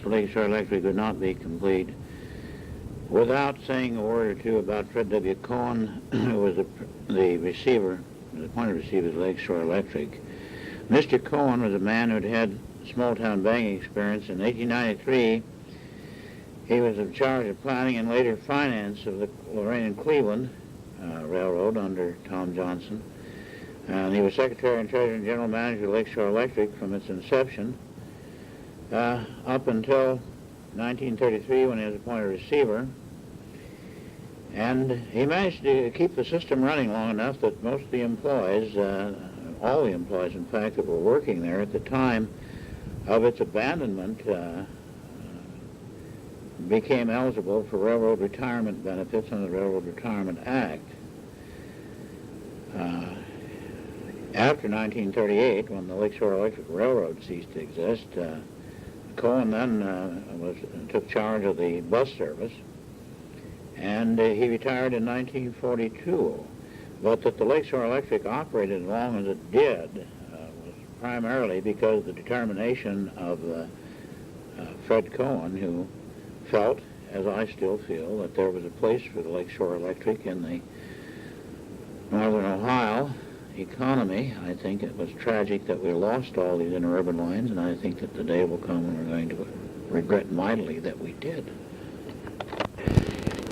Lakeshore Electric would not be complete without saying a word or two about Fred W. Cohen, who was the receiver, the appointed receiver of Lakeshore Electric. Mr. Cohen was a man who'd had small-town banking experience. In 1893, he was in charge of planning and later finance of the Lorraine and Cleveland Railroad under Tom Johnson. And he was Secretary and Treasurer and General Manager of Lakeshore Electric from its inception up until 1933 when he was appointed receiver. And he managed to keep the system running long enough that most of the employees, all the employees in fact that were working there at the time of its abandonment, became eligible for railroad retirement benefits under the Railroad Retirement Act. After 1938, when the Lakeshore Electric Railroad ceased to exist, Cohen then took charge of the bus service, and he retired in 1942. But that the Lakeshore Electric operated as long as it did was primarily because of the determination of Fred Cohen, who felt, as I still feel, that there was a place for the Lakeshore Electric in the Northern Ohio economy. I think it was tragic that we lost all these interurban lines, and I think that the day will come when we're going to regret mightily that we did.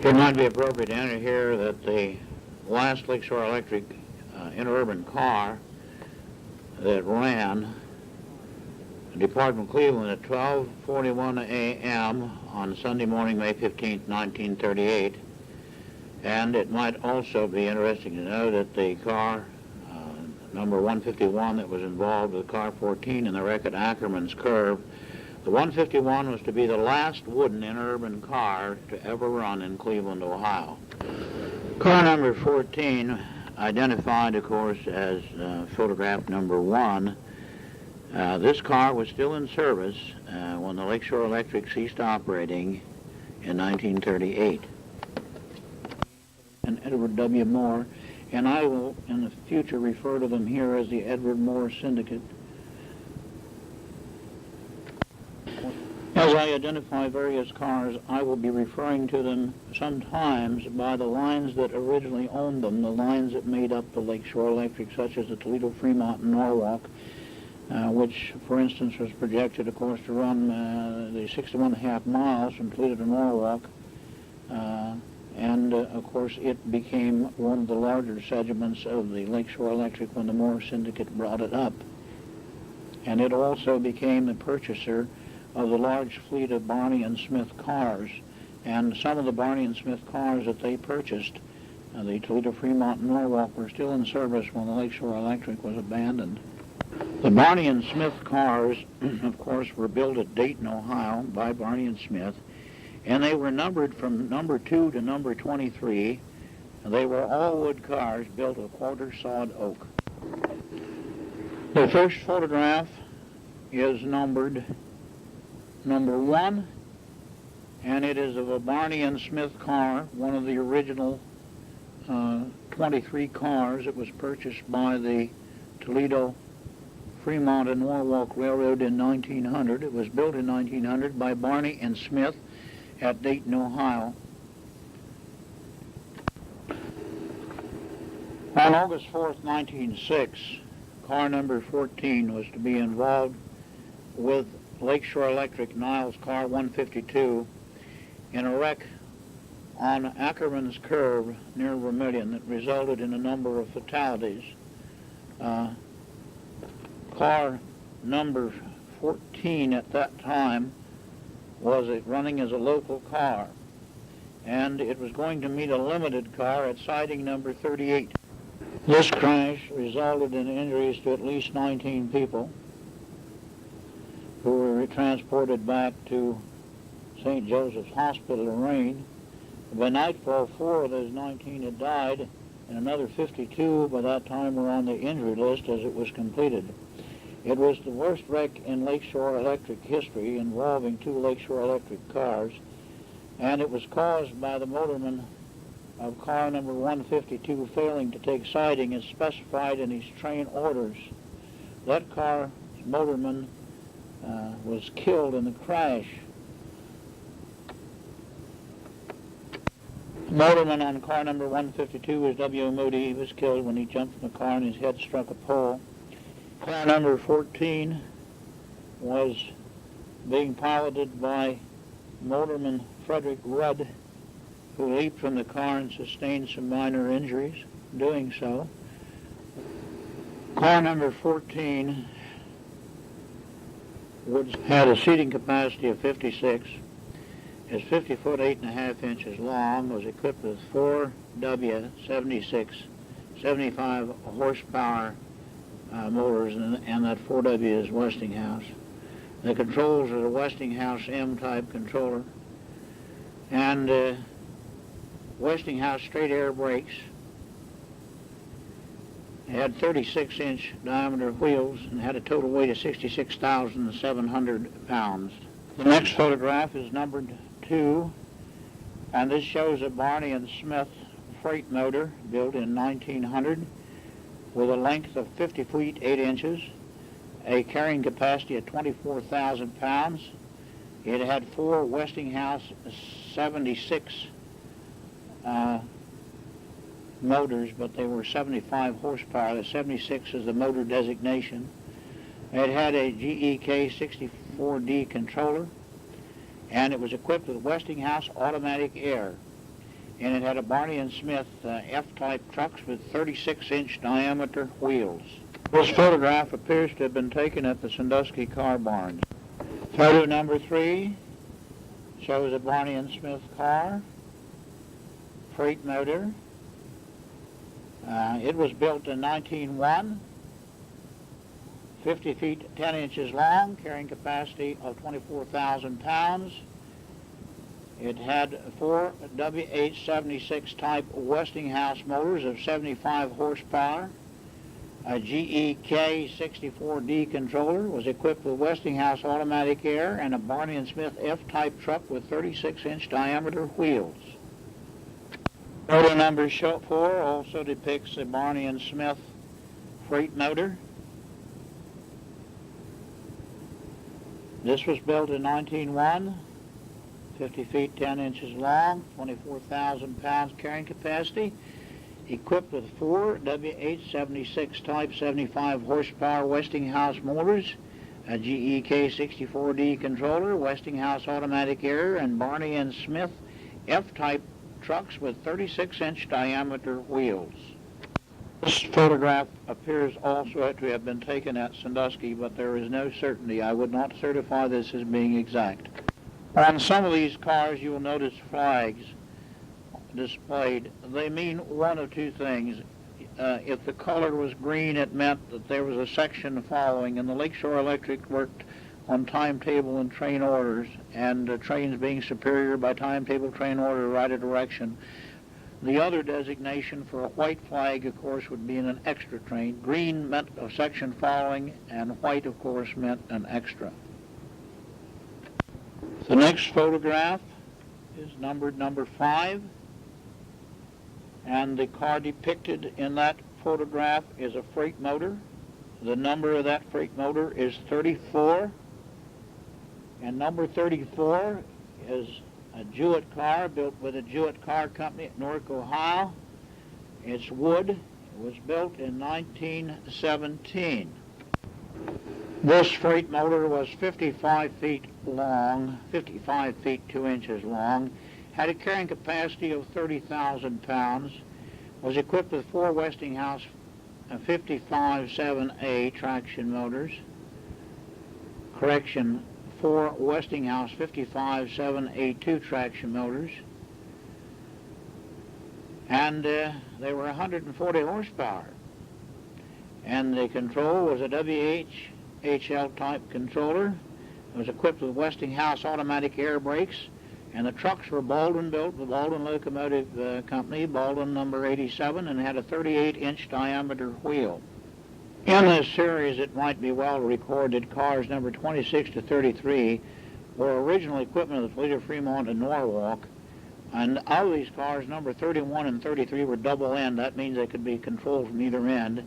It might be appropriate to enter here that the last Lakeshore Electric interurban car that ran departed from Cleveland at 12:41 a.m. on Sunday morning, May 15, 1938. And it might also be interesting to know that the car number 151 that was involved with car 14 in the wreck at Ackerman's Curve, the 151 was to be the last wooden interurban car to ever run in Cleveland, Ohio. Car number 14, identified, of course, as photograph number 1, this car was still in service when the Lakeshore Electric ceased operating in 1938. And Edward W. Moore, and I will in the future refer to them here as the Edward Moore Syndicate. As I identify various cars, I will be referring to them sometimes by the lines that originally owned them, the lines that made up the Lakeshore Electric, such as the Toledo, Fremont, and Norwalk, which, for instance, was projected, of course, to run the 61.5 miles from Toledo to Norwalk. And, of course, it became one of the larger segments of the Lakeshore Electric when the Moore Syndicate brought it up. And it also became the purchaser of the large fleet of Barney and Smith cars. And some of the Barney and Smith cars that they purchased, the Toledo, Fremont, and Norwalk, were still in service when the Lakeshore Electric was abandoned. The Barney and Smith cars, of course, were built at Dayton, Ohio by Barney and Smith, and they were numbered from number 2 to number 23. They were all wood cars built of quarter-sawed oak. The first photograph is numbered number 1, and it is of a Barney and Smith car, one of the original 23 cars that was purchased by the Toledo, Fremont, and Norwalk Railroad in 1900. It was built in 1900 by Barney and Smith at Dayton, Ohio. On August 4th, 1906, car number 14 was to be involved with Lakeshore Electric Niles car 152 in a wreck on Ackerman's Curve near Vermilion that resulted in a number of fatalities. Car number 14 at that time was running as a local car, and it was going to meet a limited car at siding number 38. This crash resulted in injuries to at least 19 people who were transported back to St. Joseph's Hospital, Lorraine. By nightfall, 4 of those 19 had died, and another 52 by that time were on the injury list as it was completed. It was the worst wreck in Lakeshore Electric history involving 2 Lakeshore Electric cars, and it was caused by the motorman of car number 152 failing to take siding as specified in his train orders. That car's motorman was killed in the crash Motorman on car number 152 was W. Moody. He was killed when he jumped from the car and his head struck a pole. Car number 14 was being piloted by Motorman Frederick Rudd, who leaped from the car and sustained some minor injuries doing so. Car number 14 had a seating capacity of 56. Is 50 foot 8.5 inches long, was equipped with 4 W76 75 horsepower motors, and that 4W is Westinghouse. The controls are the Westinghouse M-type controller, and Westinghouse straight air brakes. It had 36-inch diameter wheels and had a total weight of 66,700 pounds. The next photograph is numbered 2, and this shows a Barney and Smith freight motor built in 1900 with a length of 50 feet 8 inches, a carrying capacity of 24,000 pounds. It had 4 Westinghouse 76 motors, but they were 75 horsepower. The 76 is the motor designation. It had a GEK 64D controller, and it was equipped with Westinghouse automatic air. And it had a Barney and Smith F-type trucks with 36-inch diameter wheels. This photograph appears to have been taken at the Sandusky car barn. Photo number 3 shows a Barney and Smith car, freight motor. It was built in 1901, 50 feet 10 inches long, carrying capacity of 24,000 pounds. It had 4 WH76 type Westinghouse motors of 75 horsepower. A GEK 64D controller, was equipped with Westinghouse automatic air, and a Barney and Smith F-type truck with 36-inch diameter wheels. Photo number 4 also depicts a Barney and Smith freight motor. This was built in 1901, 50 feet 10 inches long, 24,000 pounds carrying capacity, equipped with 4 WH76 type 75 horsepower Westinghouse motors, a GEK 64D controller, Westinghouse automatic air, and Barney and Smith F-type trucks with 36-inch diameter wheels. This photograph appears also to have been taken at Sandusky, but there is no certainty. I would not certify this as being exact. On some of these cars, you will notice flags displayed. They mean one of two things. If the color was green, it meant that there was a section following, and the Lakeshore Electric worked on timetable and train orders, and trains being superior by timetable train order right of direction. The other designation for a white flag, of course, would be in an extra train. Green meant a section following, and white, of course, meant an extra. The next photograph is numbered number 5, and the car depicted in that photograph is a freight motor. The number of that freight motor is 34, and number 34 is a Jewett car built with a Jewett Car Company at Newark, Ohio. It's wood. It was built in 1917. This freight motor was 55 feet long, 55 feet 2 inches long, had a carrying capacity of 30,000 pounds, was equipped with 4 Westinghouse 55-7A traction motors, 4 Westinghouse 55-7A2 traction motors, and they were 140 horsepower. And the control was a WHL type controller. It was equipped with Westinghouse automatic air brakes, and the trucks were Baldwin built, the Baldwin Locomotive Company, Baldwin number 87, and had a 38-inch diameter wheel. In this series, it might be well recorded, cars number 26 to 33 were original equipment of the fleet of Fremont and Norwalk, and of these cars, number 31 and 33 were double end. That means they could be controlled from either end.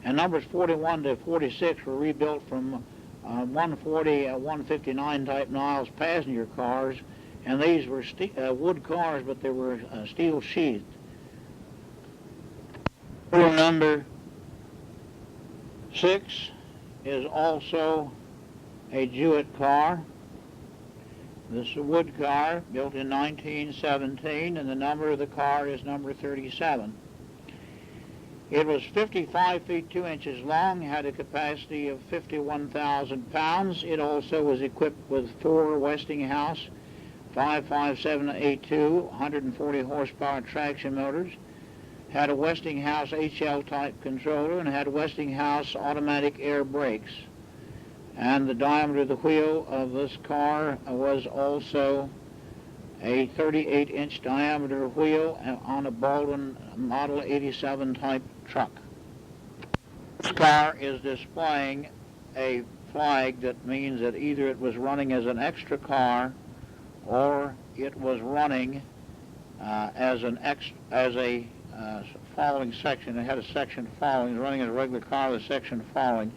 And numbers 41 to 46 were rebuilt from 140, 159 type Niles passenger cars, And these were wood cars, but they were steel sheathed. Number 6 is also a Jewett car. This is a wood car built in 1917, and the number of the car is number 37. It was 55 feet 2 inches long, had a capacity of 51,000 pounds. It also was equipped with 4 Westinghouse 55782 140 horsepower traction motors, had a Westinghouse HL type controller, and had Westinghouse automatic air brakes. And the diameter of the wheel of this car was also a 38-inch diameter wheel on a Baldwin Model 87 type truck. This car is displaying a flag that means that either it was running as an extra car or it was running as a following section. It had a section following, running as a regular car with a section following.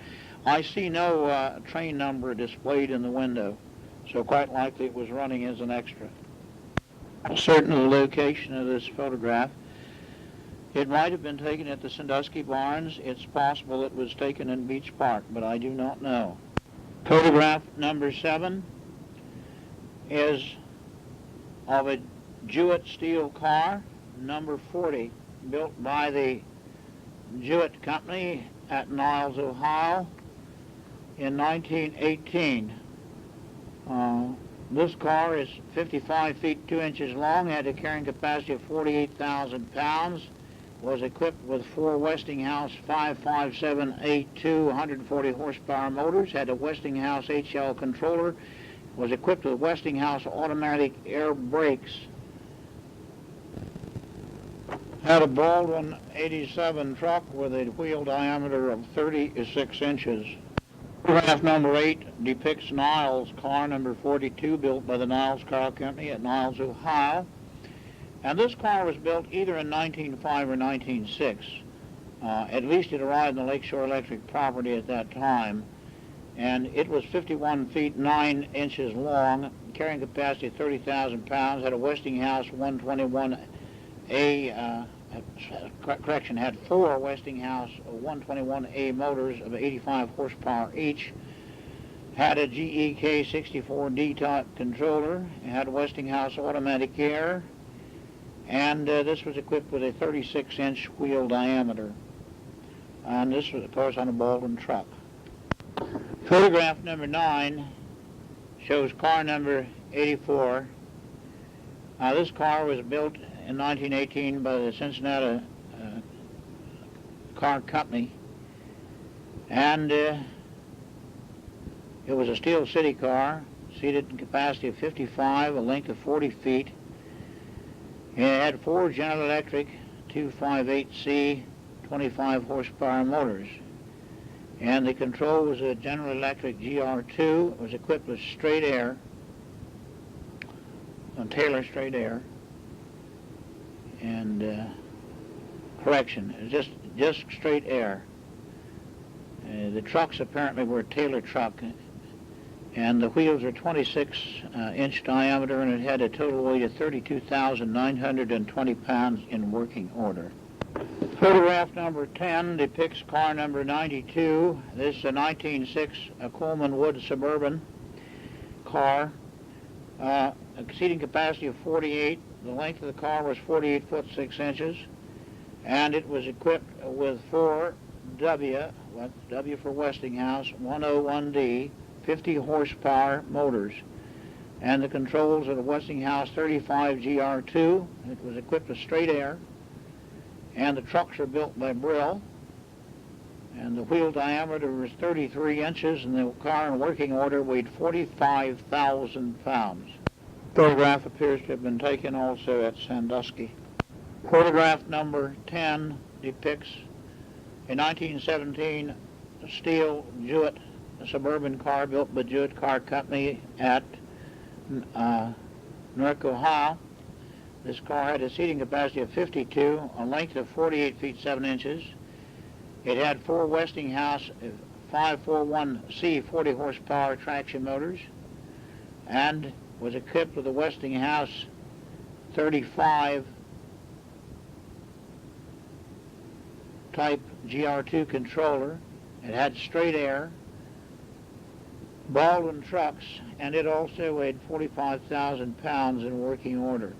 I see no train number displayed in the window, so quite likely it was running as an extra. Certain of the location of this photograph, it might have been taken at the Sandusky Barns. It's possible it was taken in Beach Park, but I do not know. Photograph number 7 is of a Jewett steel car, number 40, built by the Jewett Company at Niles, Ohio in 1918. This car is 55 feet 2 inches long, had a carrying capacity of 48,000 pounds, was equipped with 4 Westinghouse 55782 140 horsepower motors, had a Westinghouse HL controller, was equipped with Westinghouse automatic air brakes, had a Baldwin 87 truck with a wheel diameter of 36 inches. Photograph number 8 depicts Niles car number 42, built by the Niles Car Company at Niles, Ohio. And this car was built either in 1905 or 1906. At least it arrived in the Lakeshore Electric property at that time. And it was 51 feet 9 inches long, carrying capacity of 30,000 pounds, had a Westinghouse 121A, had 4 Westinghouse 121A motors of 85 horsepower each, had a GEK 64D type controller, had a Westinghouse automatic air, and this was equipped with a 36-inch wheel diameter. And this was, of course, on a Baldwin truck. Photograph number 9 shows car number 84. This car was built in 1918 by the Cincinnati Car Company, and it was a Steel City car, seated in capacity of 55, a length of 40 feet. It had 4 General Electric 258C 25 horsepower motors, and the control was a General Electric GR2. It was equipped with straight air, Taylor straight air, and correction, just straight air. The trucks apparently were a Taylor truck, and the wheels are 26-inch diameter, and it had a total weight of 32,920 pounds in working order. Photograph number 10 depicts car number 92. This is a 1906 Coleman Wood Suburban car, a seating capacity of 48. The length of the car was 48 foot 6 inches, and it was equipped with 4 W for Westinghouse 101D 50 horsepower motors, and the controls of the Westinghouse 35 GR2. It was equipped with straight air, and the trucks are built by Brill, and the wheel diameter was 33 inches, and the car in working order weighed 45,000 pounds. Photograph appears to have been taken also at Sandusky. Photograph number 10 depicts a 1917 steel Jewett suburban car built by Jewett Car Company at Newark, Ohio. This car had a seating capacity of 52, a length of 48 feet 7 inches. It had 4 Westinghouse 541C 40 horsepower traction motors, and was equipped with a Westinghouse 35 type GR2 controller. It had straight air, Baldwin trucks, and it also weighed 45,000 pounds in working order.